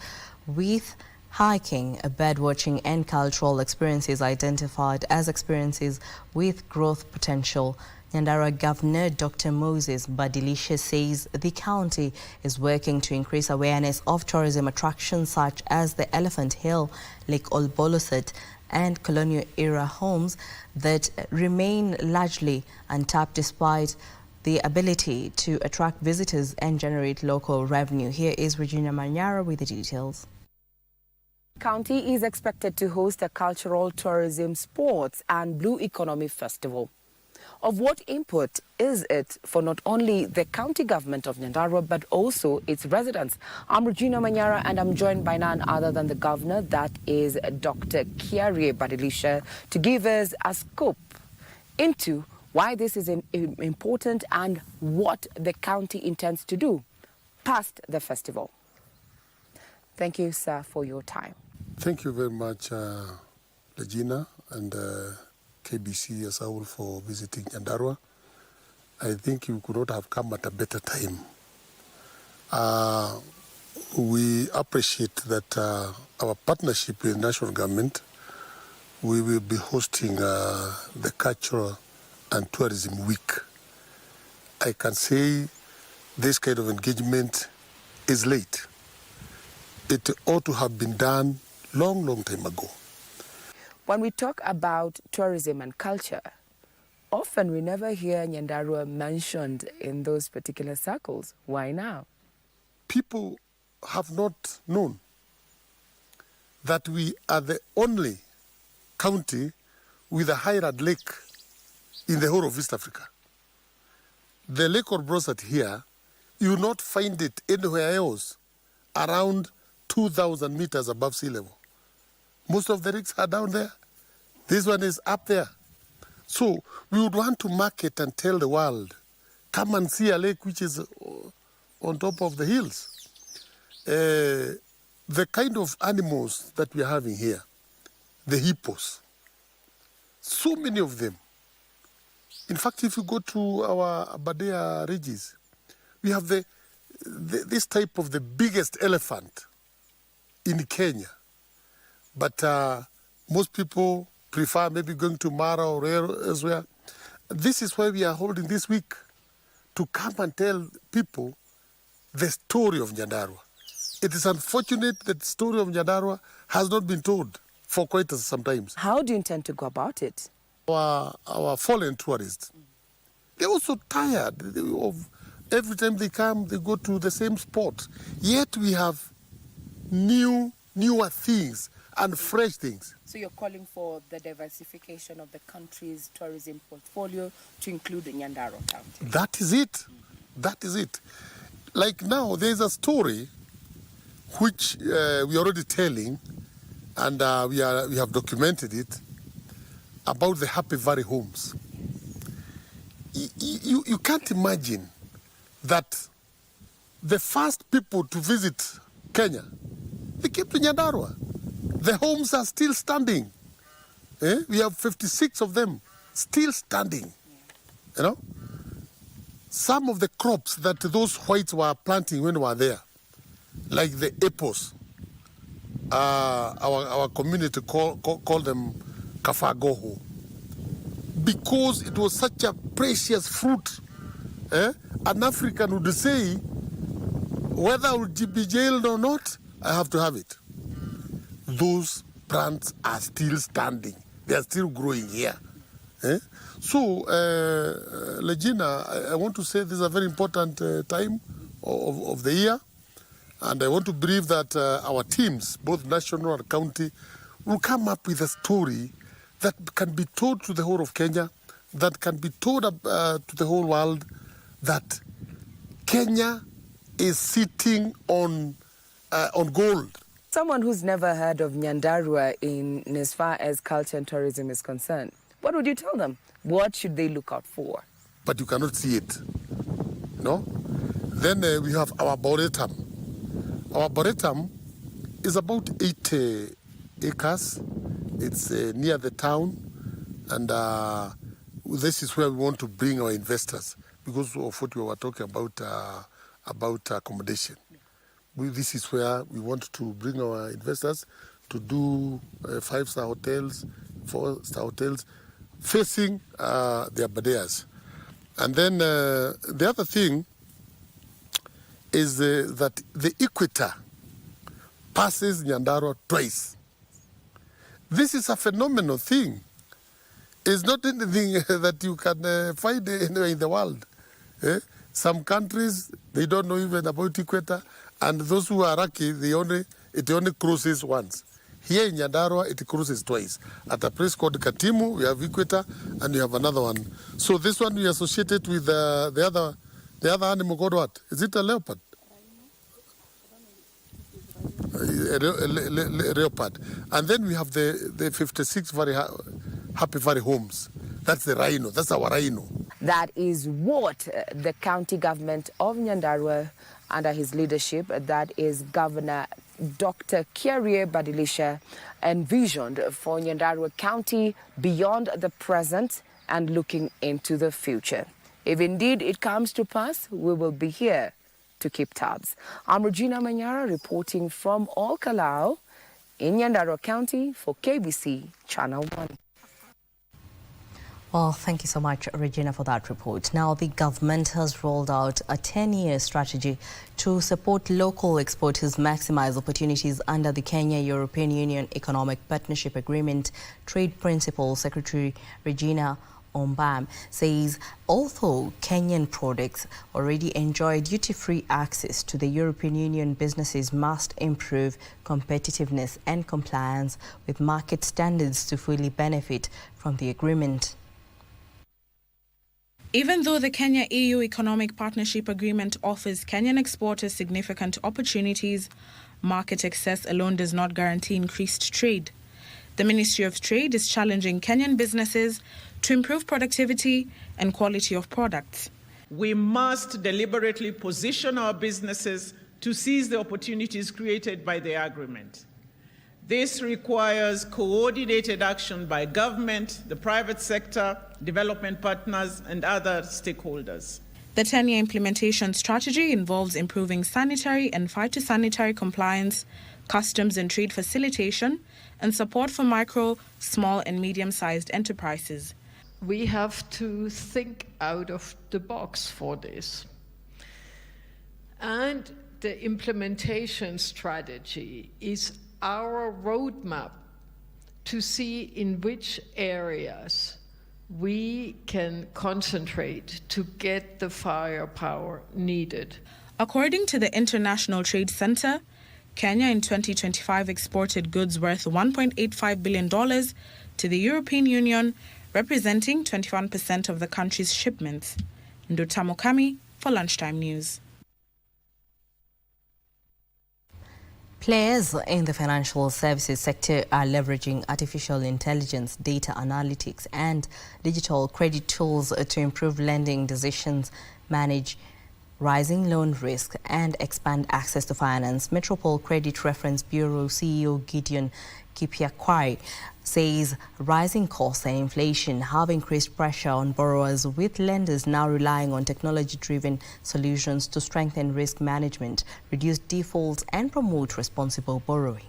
with hiking, birdwatching and cultural experiences identified as experiences with growth potential. Nyandarua Governor Dr. Moses Badilisha says the county is working to increase awareness of tourism attractions such as the Elephant Hill, Lake Olbolosat and colonial-era homes that remain largely untapped despite the ability to attract visitors and generate local revenue. Here is Regina Manyara with the details. County is expected to host a cultural, tourism, sports and Blue Economy Festival. Of what input is it for not only the county government of Nyandarua but also its residents? I'm Regina Manyara and I'm joined by none other than the governor, that is Dr. Kiarie Badilisha, to give us a scope into why this is important and what the county intends to do past the festival. Thank you, sir, for your time. Thank you very much, Regina, and KBC as a whole for visiting Nyandarua. I think you could not have come at a better time. We appreciate that our partnership with national government, we will be hosting the Cultural and Tourism Week. I can say this kind of engagement is late. It ought to have been done long time ago. When we talk about tourism and culture, often we never hear Nyandarua mentioned in those particular circles. Why now? People have not known that we are the only county with a high-rad lake in the whole of East Africa. The Lake of Brosat here, you will not find it anywhere else around 2,000 meters above sea level. Most of the lakes are down there. This one is up there. So we would want to market and tell the world, come and see a lake which is on top of the hills. The kind of animals that we are having here, the hippos, so many of them. In fact, if you go to our Aberdare ridges, we have this type of the biggest elephant in Kenya. But most people prefer maybe going to Mara or elsewhere. This is why we are holding this week, to come and tell people the story of Nyandarua. It is unfortunate that the story of Nyandarua has not been told for quite some time. How do you intend to go about it? Our foreign tourists, they're also tired of every time they come, they go to the same spot. Yet we have newer things and fresh things. So you're calling for the diversification of the country's tourism portfolio to include the Nyandarua County? That is it. That is it. Like now, there's a story which we are already telling, and we have documented it, about the Happy Valley homes. You can't imagine that the first people to visit Kenya, they came to Nyandarua. The homes are still standing. We have 56 of them still standing. You know, some of the crops that those whites were planting when we were there, like the apples, our community call them kafagoho, because it was such a precious fruit. An African would say, whether I would be jailed or not, I have to have it. Those plants are still standing. They are still growing here. So, Legina, I want to say this is a very important time of the year. And I want to believe that our teams, both national and county, will come up with a story that can be told to the whole of Kenya, that can be told to the whole world, that Kenya is sitting on gold. Someone who's never heard of Nyandarua in as far as culture and tourism is concerned, what would you tell them? What should they look out for? But you cannot see it, no? Then we have our Boretum. Our Boretum is about 8 acres. It's near the town, and this is where we want to bring our investors because of what we were talking about accommodation. This is where we want to bring our investors to do 5-star hotels, 4-star hotels, facing the Abadeas. And then the other thing is that the equator passes Nyandarua twice. This is a phenomenal thing. It's not anything that you can find anywhere in the world. Some countries, they don't know even about equator, and those who are lucky, it only cruises once. Here in Nyandarua, it cruises twice. At a place called Katimu, we have equator, and we have another one. So this one we associated with the other animal called what? Is it a leopard? A leopard. And then we have the 56 Happy Valley homes. That's the rhino. That's our rhino. That is what the county government of Nyandarua, under his leadership, that is Governor Dr. Kyrie Badilisha, envisioned for Nyandarua County beyond the present and looking into the future. If indeed it comes to pass, we will be here to keep tabs. I'm Regina Manyara reporting from Olkalau in Nyandarua County for KBC Channel 1. Well, thank you so much, Regina, for that report. Now, the government has rolled out a 10-year strategy to support local exporters maximize opportunities under the Kenya-European Union Economic Partnership Agreement. Trade Principal Secretary Regina Ombam says although Kenyan products already enjoy duty-free access to the European Union, businesses must improve competitiveness and compliance with market standards to fully benefit from the agreement. Even though the Kenya-EU Economic Partnership Agreement offers Kenyan exporters significant opportunities, market access alone does not guarantee increased trade. The Ministry of Trade is challenging Kenyan businesses to improve productivity and quality of products. We must deliberately position our businesses to seize the opportunities created by the agreement. This requires coordinated action by government, the private sector, development partners, and other stakeholders. The 10-year implementation strategy involves improving sanitary and phytosanitary compliance, customs and trade facilitation, and support for micro, small, and medium-sized enterprises. We have to think out of the box for this. And the implementation strategy is our roadmap to see in which areas we can concentrate to get the firepower needed. According to the International Trade Center, Kenya in 2025 exported goods worth $1.85 billion to the European Union, representing 21% of the country's shipments. Ndutamo Kami for Lunchtime News. Players in the financial services sector are leveraging artificial intelligence, data analytics, and digital credit tools to improve lending decisions, manage rising loan risk, and expand access to finance. Metropole Credit Reference Bureau CEO Gideon Kipiakwai says rising costs and inflation have increased pressure on borrowers, with lenders now relying on technology-driven solutions to strengthen risk management, reduce defaults, and promote responsible borrowing.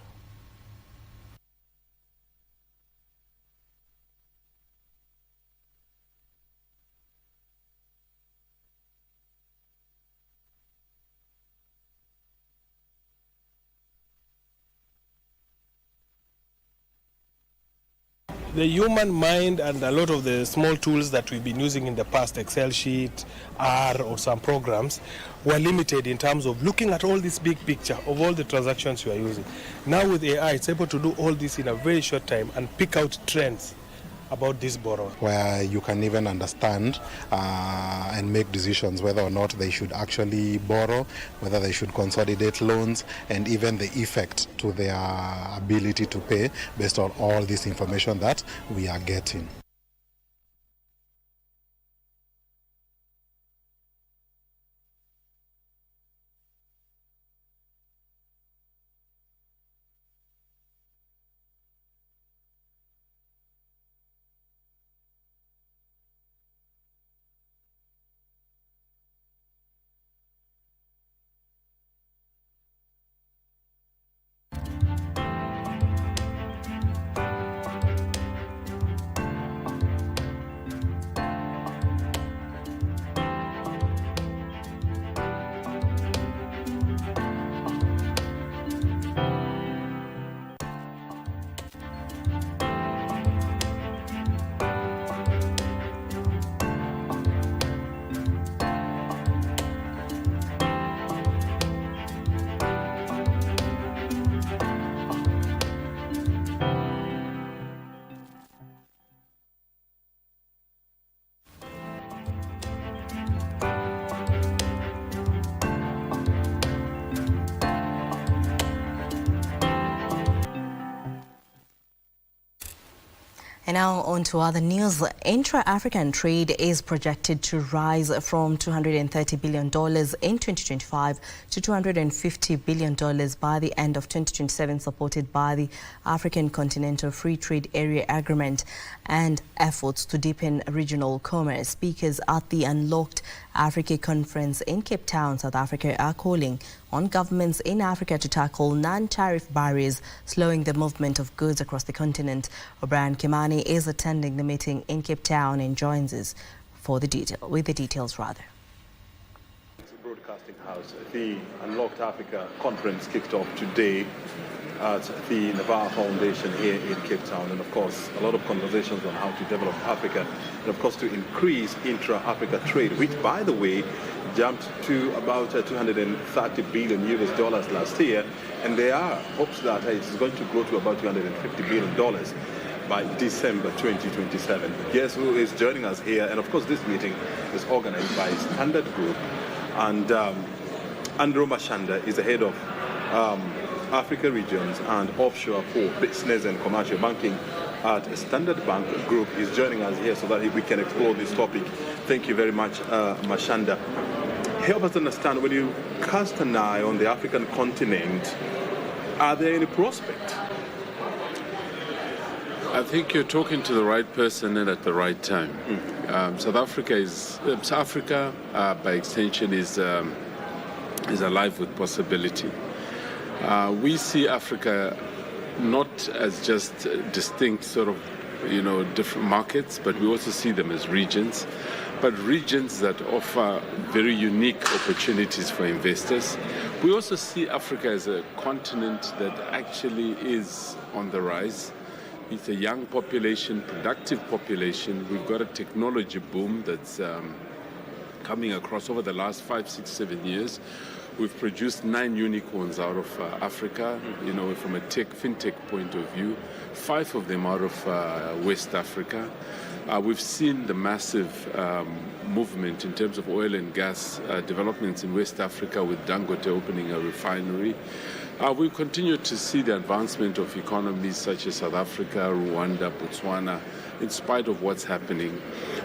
The human mind and a lot of the small tools that we've been using in the past, Excel sheet, R, or some programs, were limited in terms of looking at all this big picture of all the transactions you are using. Now with AI, it's able to do all this in a very short time and pick out trends about this borrower. Where you can even understand and make decisions whether or not they should actually borrow, whether they should consolidate loans, and even the effect to their ability to pay based on all this information that we are getting. And now on to other news. Intra-African trade is projected to rise from $230 billion in 2025 to $250 billion by the end of 2027, supported by the African Continental Free Trade Area Agreement and efforts to deepen regional commerce. Speakers at the Unlocked Africa Conference in Cape Town, South Africa, are calling on governments in Africa to tackle non-tariff barriers, slowing the movement of goods across the continent. O'Brien Kimani is attending the meeting in Cape Town and joins us with the details. Broadcasting House. The Unlocked Africa Conference kicked off today at the Navarre Foundation here in Cape Town, and of course a lot of conversations on how to develop Africa and of course to increase intra-Africa trade, which by the way jumped to about 230 billion US dollars last year, and there are hopes that it's going to grow to about $250 billion by December 2027. Guess who is joining us here? And of course this meeting is organized by Standard Group, and Andrew Mashanda is the head of Africa Regions and Offshore for Business and Commercial Banking at Standard Bank Group. Is joining us here so that we can explore this topic. Thank you very much, Mashanda. Help us understand, when you cast an eye on the African continent, are there any prospects? I think you're talking to the right person and at the right time. South Africa, by extension, is alive with possibility. We see Africa not as just distinct sort of, different markets, but we also see them as regions, but regions that offer very unique opportunities for investors. We also see Africa as a continent that actually is on the rise. It's a young population, productive population. We've got a technology boom that's coming across over the last 5, 6, 7 years. We've produced 9 unicorns out of Africa, from a fintech point of view, 5 of them out of West Africa. We've seen the massive movement in terms of oil and gas developments in West Africa, with Dangote opening a refinery. We continue to see the advancement of economies such as South Africa, Rwanda, Botswana, in spite of what's happening.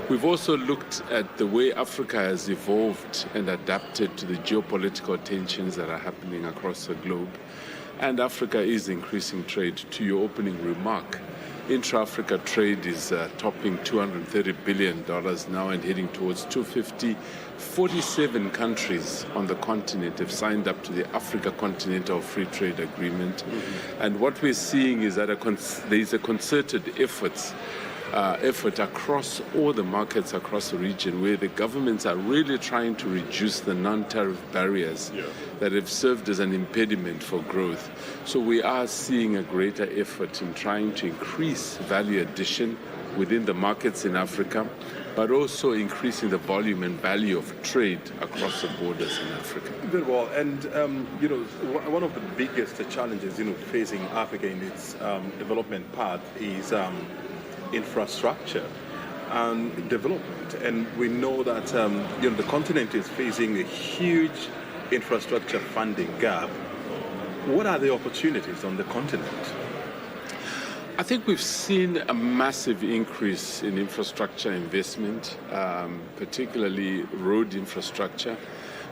We've also looked at the way Africa has evolved and adapted to the geopolitical tensions that are happening across the globe. And Africa is increasing trade. To your opening remark, intra-Africa trade is topping $230 billion now and heading towards 250. 47 countries on the continent have signed up to the Africa Continental Free Trade Agreement. And what we're seeing is that there is a concerted effort across all the markets across the region, where the governments are really trying to reduce the non-tariff barriers that have served as an impediment for growth. So we are seeing a greater effort in trying to increase value addition within the markets in Africa, but also increasing the volume and value of trade across the borders in Africa. Very well. And, one of the biggest challenges, facing Africa in its development path is infrastructure and development. And we know that, the continent is facing a huge infrastructure funding gap. What are the opportunities on the continent? I think we've seen a massive increase in infrastructure investment, particularly road infrastructure,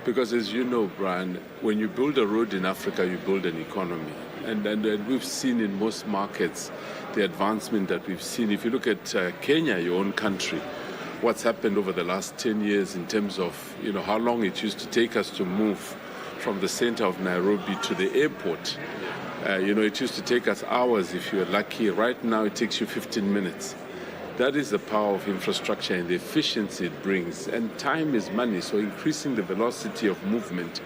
because as you know, Brian, when you build a road in Africa, you build an economy. And we've seen in most markets the advancement that we've seen. If you look at Kenya, your own country, what's happened over the last 10 years in terms of how long it used to take us to move from the center of Nairobi to the airport. It used to take us hours if you were lucky. Right now it takes you 15 minutes. That is the power of infrastructure and the efficiency it brings. And time is money, so increasing the velocity of movement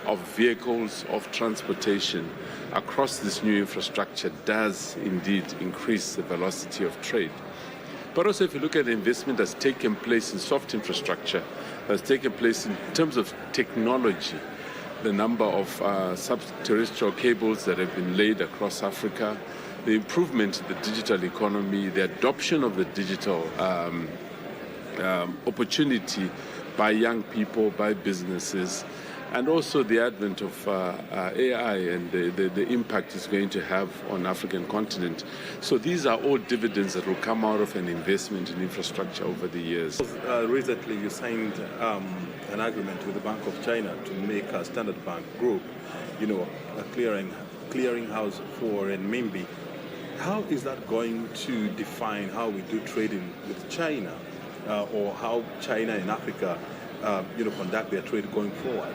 of vehicles, of transportation across this new infrastructure does indeed increase the velocity of trade. But also, if you look at the investment that's taken place in soft infrastructure, that's taken place in terms of technology, the number of sub-terrestrial cables that have been laid across Africa, the improvement in the digital economy, the adoption of the digital opportunity by young people, by businesses, and also the advent of AI and the impact it's going to have on the African continent. So these are all dividends that will come out of an investment in infrastructure over the years. Recently, you signed an agreement with the Bank of China to make a Standard Bank Group, a clearing house for renminbi. How is that going to define how we do trading with China, or how China and Africa, conduct their trade going forward?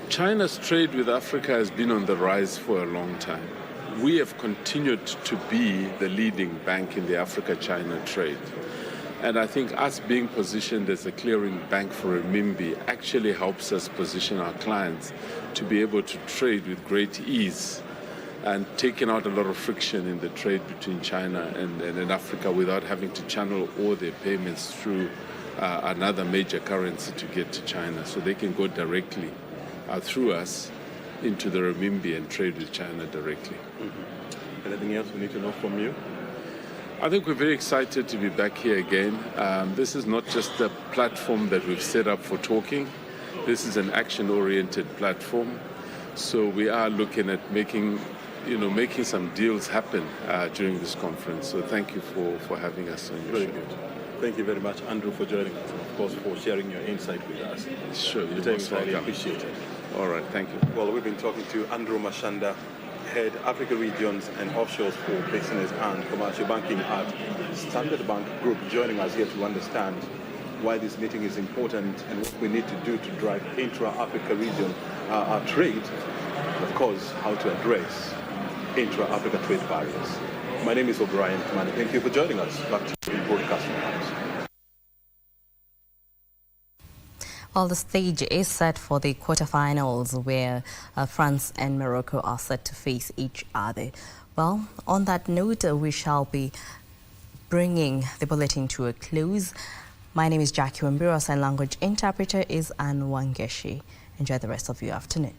China's trade with Africa has been on the rise for a long time. We have continued to be the leading bank in the Africa-China trade. And I think us being positioned as a clearing bank for renminbi actually helps us position our clients to be able to trade with great ease and taking out a lot of friction in the trade between China and Africa without having to channel all their payments through another major currency to get to China. So they can go directly through us into the renminbi and trade with China directly. Mm-hmm. Anything else we need to know from you? I think we're very excited to be back here again. This is not just a platform that we've set up for talking. This is an action-oriented platform. So we are looking at making some deals happen during this conference. So thank you for having us on your show. Very good. Thank you very much, Andrew, for joining us, and of course for sharing your insight with us. Sure, you're most welcome. Appreciate it. All right, thank you. Well, we've been talking to Andrew Mashanda, Head Africa Regions and Offshores for Business and Commercial Banking at Standard Bank Group, joining us here to understand why this meeting is important and what we need to do to drive intra-Africa region trade, and of course how to address intra-Africa trade barriers. My name is O'Brien Kamani. Thank you for joining us. Back to the broadcasting house. Well, the stage is set for the quarterfinals where France and Morocco are set to face each other. Well, on that note, we shall be bringing the bulletin to a close. My name is Jackie Wambura, sign language interpreter is Anne Wangeshi. Enjoy the rest of your afternoon.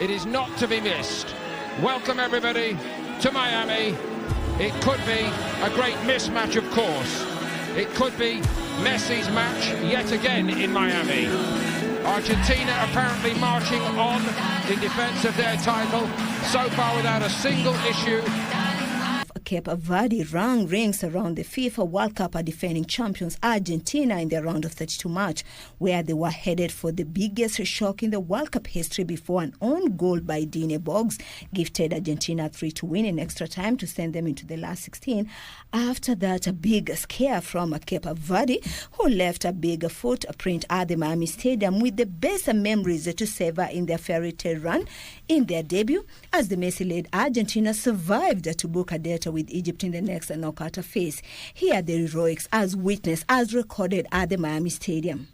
It is not to be missed. Welcome everybody to Miami. It could be a great mismatch, of course. It could be Messi's match yet again in Miami. Argentina apparently marching on in defense of their title, so far without a single issue. Cape Verde rings around the FIFA World Cup defending champions Argentina in their round of 32 match, where they were headed for the biggest shock in the World Cup history before an own goal by Dine Boggs gifted Argentina 3 to win in extra time to send them into the last 16. After that, a big scare from Cape Verde, who left a big footprint at the Miami Stadium with the best memories to savor in their fairy tale run in their debut, as the Messi-led Argentina survived to book a date with Egypt in the next knockout phase. Here are the heroics as witnessed, as recorded at the Miami Stadium.